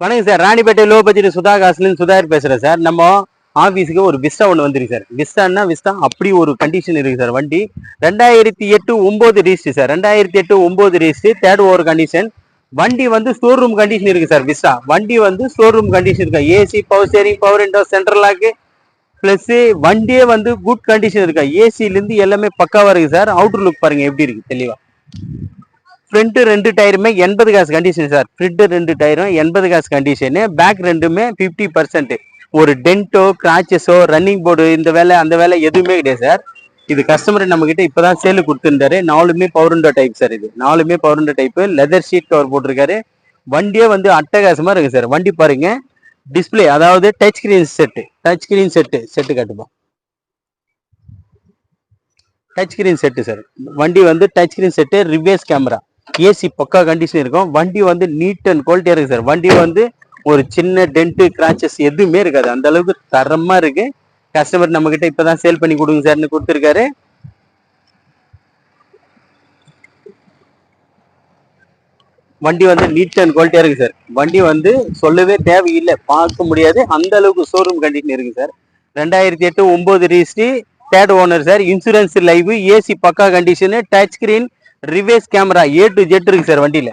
வணக்கம் sir, Ranipet low budget Sudha காசுலேருந்து சுதாகர் பேசுகிறேன் சார். நம்ம ஆஃபீஸுக்கு ஒரு விஸ்டா ஒன்று வந்துருக்கு சார். விஸ்டான்னா விஸ்டா அப்படி ஒரு கண்டிஷன் இருக்குது சார். வண்டி 2008 9 registry sir. 2008 9 registry, third owner condition. வண்டி வந்து ஸ்டோர் ரூம் கண்டிஷன் இருக்குது சார். விஸ்டா வண்டி வந்து ஸ்டோர் ரூம் கண்டிஷன் இருக்கா. AC, power steering, power window, central lock, plus வண்டியே வந்து குட் கண்டிஷன் இருக்கா. ஏசிலேருந்து எல்லாமே பக்காவாக இருக்குது சார். அவுட்டர் லுக் பாருங்கள் எப்படி இருக்குது தெளிவாக. ஃப்ரண்ட் 2 டயருமே 80 காசு கண்டிஷன் சார். ஃப்ரண்ட் 2 டயரும் 80 காசு கண்டிஷனு. பேக் ரெண்டுமே 50%. ஒரு டென்ட்டோ, கிராச்சஸோ, ரன்னிங் போர்டு இந்த வேலை அந்த வேலை எதுவுமே கிடையாது சார். இது கஸ்டமர் நம்ம கிட்ட இப்பதான் சேலு கொடுத்துருந்தாரு. 4மே பவர் விண்டோ டைப் சார். இது 4மே power window type. Leather seat cover போட்டிருக்காரு. வண்டியே வந்து அட்டகாசமா இருக்கு சார். வண்டி பாருங்க, டிஸ்பிளே அதாவது டச் ஸ்கிரீன் செட்டு காட்டுப்பா. Touch screen set sir. வண்டி வந்து touch screen set, reverse camera, AC பக்கா கண்டிஷன் இருக்கும். வண்டி வந்து நீட் அண்ட் குவாலிட்டியா இருக்கு சார். வண்டி வந்து ஒரு சின்ன டென்ட், கிராச்சஸ் எதுவுமே இருக்காது. அந்த அளவுக்கு தரமா இருக்கு. கஸ்டமர் நம்ம கிட்ட இப்பதான் சேல் பண்ணி கொடுங்க சார்னு கொடுத்துருக்காரு. வண்டி வந்து நீட் அண்ட் குவாலிட்டியா இருக்கு சார். வண்டி வந்து சொல்லவே தேவையில்லை, பார்க்க முடியாது அந்த அளவுக்கு ஷோரூம் கண்டிஷன் இருக்கு sir. 2008 9 registry, third owner sir. Insurance live, AC பக்கா condition, touch screen, reverse camera A to Z இருக்கு சார் வண்டியில.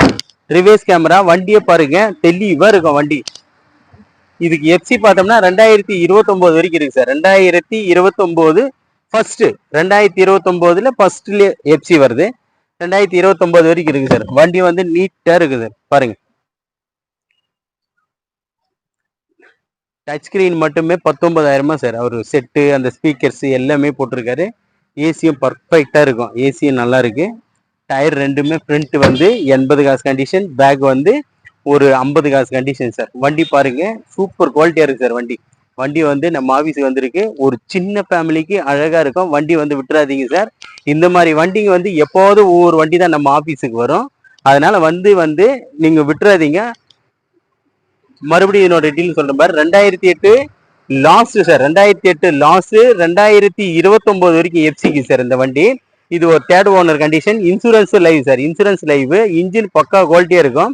ரிவேஸ் கேமரா, வண்டியை பாருங்க தெளிவா இருக்கும் வண்டி. இதுக்கு எஃப்சி பார்த்தோம்னா 2029 வரைக்கும் இருக்கு சார். 2029 ஃபர்ஸ்ட், 2029ல ஃபர்ஸ்ட்ல எஃப்சி வருது. 2029 வரைக்கும் இருக்கு சார். வண்டி வந்து நீட்டா இருக்குது பாருங்க. டச் ஸ்கிரீன் மட்டுமே 19,000 சார். அவர் செட்டு, அந்த ஸ்பீக்கர்ஸ் எல்லாமே போட்டிருக்காரு. ஏசியும் பர்ஃபெக்டா இருக்கும். ஏசியும் நல்லா இருக்கு. டயர் ரெண்டுமே ஃப்ரண்ட் வந்து 80 காசு கண்டிஷன், பேக் வந்து ஒரு 50 காசு கண்டிஷன் சார். வண்டி பாருங்க சூப்பர் குவாலிட்டியா இருக்கு சார். வண்டி வந்து நம்ம ஆஃபீஸுக்கு வந்திருக்கு. ஒரு சின்ன ஃபேமிலிக்கு அழகா இருக்கும். வண்டி வந்து விட்டுறாதீங்க சார். இந்த மாதிரி வண்டிங்க வந்து எப்போது ஒவ்வொரு வண்டி தான் நம்ம ஆஃபீஸுக்கு வரும். அதனால வந்து நீங்க விட்டுறாதீங்க. மறுபடியும் என்னோட டீல் சொல்ற மாதிரி 2008 லாஸ்ட் சார். 2008 லாஸ்ட், 2029 வரைக்கும் எஃப்சிக்கு சார் இந்த வண்டி. இது ஒரு third owner condition. Insurance live sir. Insurance live. Engine பக்கா குவாலிட்டியா இருக்கும்.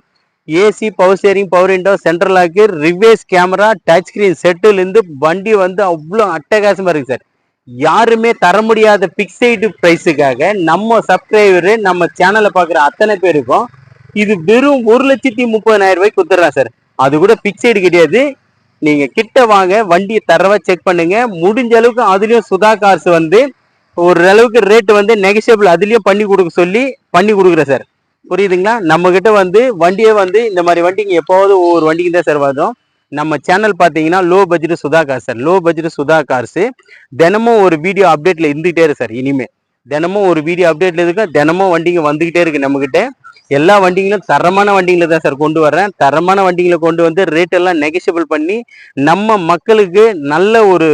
AC, power steering, power window, central lock, reverse camera, touch screen செட்டில் இருந்து வண்டி வந்து அவ்வளோ அட்டகாசமா இருக்கு சார். யாருமே தர முடியாத பிக்சைடு பிரைஸுக்காக நம்ம சப்ஸ்கிரைபரு, நம்ம சேனலை பார்க்குற அத்தனை பேருக்கும் இது வெறும் 1,30,000 ரூபாய்க்கு கொடுத்துட்றேன் சார். அது கூட பிக்சைடு கிடையாது. நீங்க கிட்ட வாங்க, வண்டியை தரவா செக் பண்ணுங்க. முடிஞ்ச அளவுக்கு அதுலயும் சுதா கார்ஸ் வந்து ஓரளவுக்கு ரேட் வந்து நெகஷியபிள் அதுலயும் பண்ணி கொடுக்குறேன் சார். புரியுதுங்களா? நம்ம கிட்ட வந்து வண்டியை வந்து இந்த மாதிரி வண்டிங்க எப்போது ஒவ்வொரு வண்டிக்கு தான் சார் வரும். நம்ம சேனல் பார்த்தீங்கன்னா low budget Sudha cars sir. Low budget Sudha cars தினமும் ஒரு வீடியோ அப்டேட்ல இருந்துகிட்டே இருக்கு சார். இனிமே தினமும் ஒரு வீடியோ அப்டேட்ல இருக்கு. தினமும் வண்டிங்க வந்துகிட்டே இருக்கு. நம்ம கிட்ட எல்லா வண்டிங்களும் தரமான வண்டிகளை தான் சார் கொண்டு வர்றேன். தரமான வண்டிகளை கொண்டு வந்து ரேட் எல்லாம் நெகஷியபிள் பண்ணி நம்ம மக்களுக்கு நல்ல ஒரு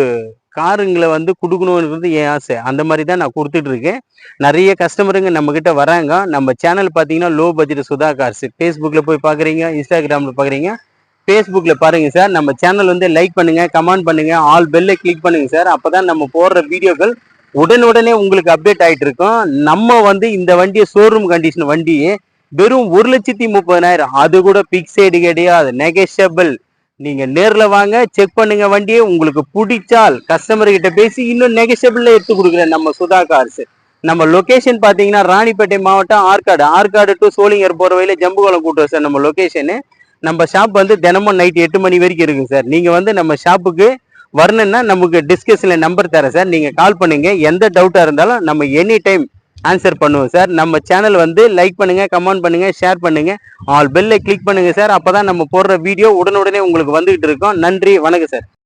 காருங்களை வந்து கொடுக்கணுன்றது என் ஆசை. அந்த மாதிரி தான் நான் கொடுத்துட்டு இருக்கேன். நிறைய கஸ்டமருங்க நம்ம கிட்ட வராங்க. நம்ம சேனல் பார்த்தீங்கன்னா லோ பட்ஜெட் சுதா கார்ஸ். ஃபேஸ்புக்கில் போய் பார்க்குறீங்க, இன்ஸ்டாகிராமில் பார்க்குறீங்க. ஃபேஸ்புக்கில் பாருங்க சார். நம்ம சேனல் வந்து லைக் பண்ணுங்க, கமெண்ட் பண்ணுங்க, ஆல் பெல்லை கிளிக் பண்ணுங்க சார். அப்போதான் நம்ம போடுற வீடியோக்கள் உடனுடனே உங்களுக்கு அப்டேட் ஆகிட்டு இருக்கும். நம்ம வந்து இந்த வண்டியை ஷோரூம் கண்டிஷன் வண்டியே வெறும் 1,30,000. அது கூட பிக்சைடு கிடையாது, நெகஷியபிள். நீங்க நேர்ல வாங்க, செக் பண்ணுங்க வண்டியை. உங்களுக்கு பிடிச்சால் கஸ்டமர் கிட்ட பேசி இன்னும் நெகஷியபிள்ல எடுத்து கொடுக்குறேன் நம்ம சுதா கார்ஸ். நம்ம லொகேஷன் பாத்தீங்கன்னா ராணிப்பேட்டை மாவட்டம், ஆற்காடு டு சோளிங்கர் போற வழியில ஜம்புகுளம் கூட்டுறோம் சார் நம்ம லொகேஷனு. நம்ம ஷாப் வந்து தினமும் நைட் 8 மணி வரைக்கும் இருக்கு சார். நீங்க வந்து நம்ம ஷாப்புக்கு வரணும்னா நமக்கு டிஸ்கஷன்ல நம்பர் தரேன் சார். நீங்க கால் பண்ணுங்க. எந்த டவுட்டா இருந்தாலும் நம்ம எனி டைம் ஆன்சர் பண்ணுவோம் சார். நம்ம சேனல் வந்து லைக் பண்ணுங்க, கமெண்ட் பண்ணுங்க, ஷேர் பண்ணுங்க, ஆல் பெல்லை கிளிக் பண்ணுங்க சார். அப்பதான் நம்ம போடுற வீடியோ உடனுடனே உங்களுக்கு வந்துகிட்டு இருக்கோம். நன்றி, வணக்கம் சார்.